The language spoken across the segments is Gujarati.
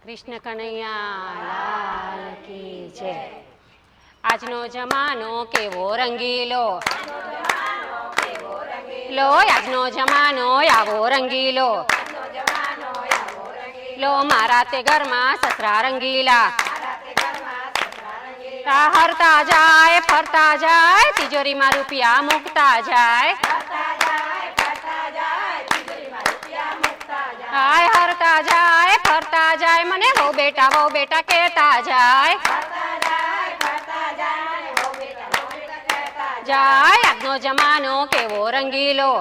કૃષ્ણ કનૈયા લાલ કી જય। આજનો જમાનો કેવો રંગીલો, આજનો જમાનો આવો રંગીલો, મારા તે ઘરમાં સસરા રંગીલા, હરતા જાય ફરતા જાય, તિજોરીમાં રૂપિયા મૂકતા જાય, હાય હરતા જાય ફરતા જાય, મને વહુ બેટા કહેતા જાય, આજનો જમાનો કેવો રંગીલો,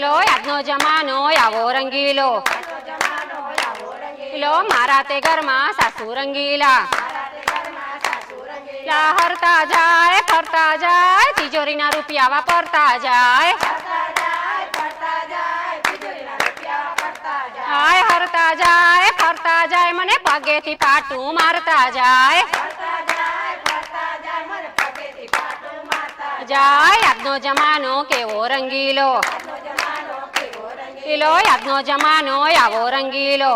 આજનો જમાનો આવો રંગીલો, મારા તે ઘરમાં સાસુ રંગીલા, હરતા જાય ફરતા જાય, તિજોરીના રૂપિયા વાપરતા જાય, હાય હરતા જાય ફરતા જાય, મને પગેથી પાટું મારતા જાય, આજનો જમાનો કેવો રંગીલો, આજનો જમાનો આવો રંગીલો,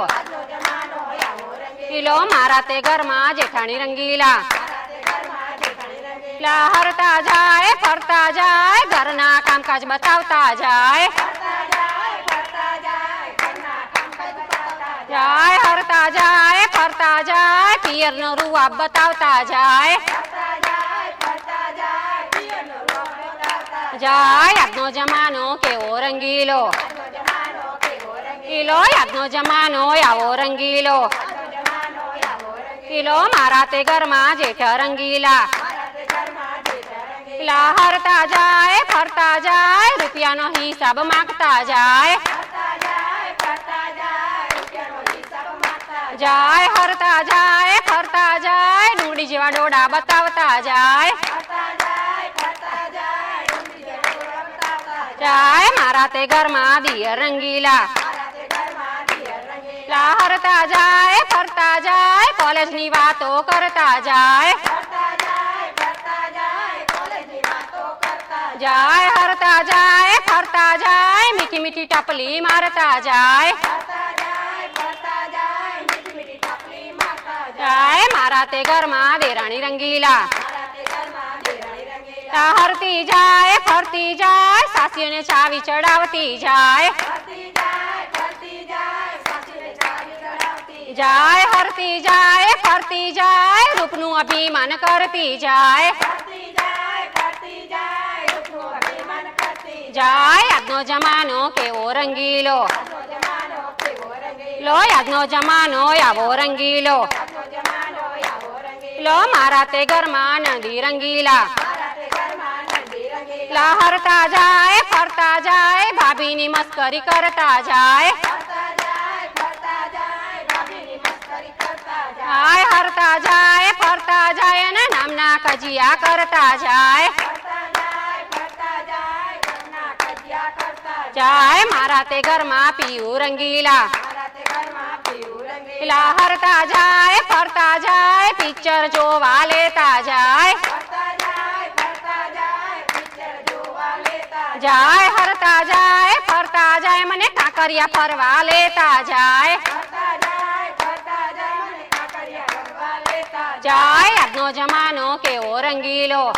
મારા તે ઘરમાં જેઠાણી રંગીલા, હરતા જાય ફરતા જાય, ઘરના કામકાજ બતાવતા જાય, હરતા જાય ફરતા જાય, પિયરનો રૂઆબ બતાવતા જાય, આજનો જમાનો કેવો રંગીલો, આજનો જમાનો આવો રંગીલો, મારા તે ઘરમાં જેઠ રંગીલા, હરતા જાય ફરતા જાય, રૂપિયાનો હિસાબ માંગતા જાય, હરતા જાય ફરતા જાય, ડુંગળી જેવા ડોડા બતાવતા જાય, મારા તે ઘરમાં દિયર રંગીલા, હરતા જાય ફરતા જાય, કોલેજની વાતો કરતા જાય, હરતા જાય ફરતા જાય, મીઠી મીઠી ટપલી મારતા જાય, મારા તે ઘરમાં દેરાણી રંગીલા, હરતી જાય ફરતી જાય, સાસીને ચાવી ચડાવતી જાય, હરતી જાય ફરતી જાય, રૂપનું અભિમાન કરતી જાય, આજનો જમાનો કેવો રંગીલો, આજનો જમાનો આવો રંગીલો, મારા તે ઘરમાં નદી રંગીલા, હરતા જાય ફરતા જાય, ભાભીની મસ્કરી કરતા જાય, હરતા જાય ફરતા જાય, અને નામના કજિયા કરતા જાય, મારા તે ઘરમાં પીયું રંગીલા, હરતા જાય ફરતા જાય, પિક્ચર જોવા લેતા જાય, હરતા જાય ફરતા જાય, મને કાંકરિયા ફરવા લેતા જાય, આજનો જમાનો કેવો રંગીલો,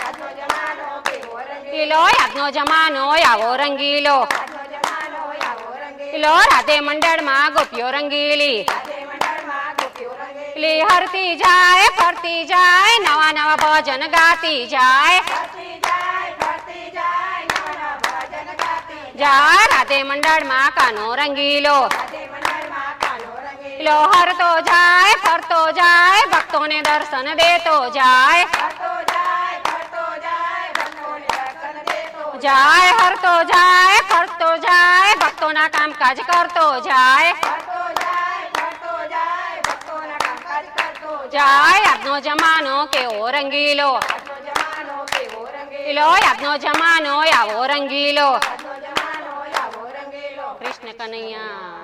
આજનો જમાનો આવો રંગીલો, રાધે મંડળમાં ગોપીઓ રંગીલી, હરતી જાય ફરતી જાય, નવા નવા ભજન ગાતી જાય, રાધે મંડળમાં કાનો રંગીલો, હરતો જાય ફરતો જાય, ભક્તોને દર્શન દેતો જાય, હરતો જાય ફરતો જાય, ભક્તોના કામકાજ કરતો જાય, આજનો જમાનો કેવો રંગીલો, આજનો જમાનો આવો રંગીલો, કૃષ્ણ કનૈયા।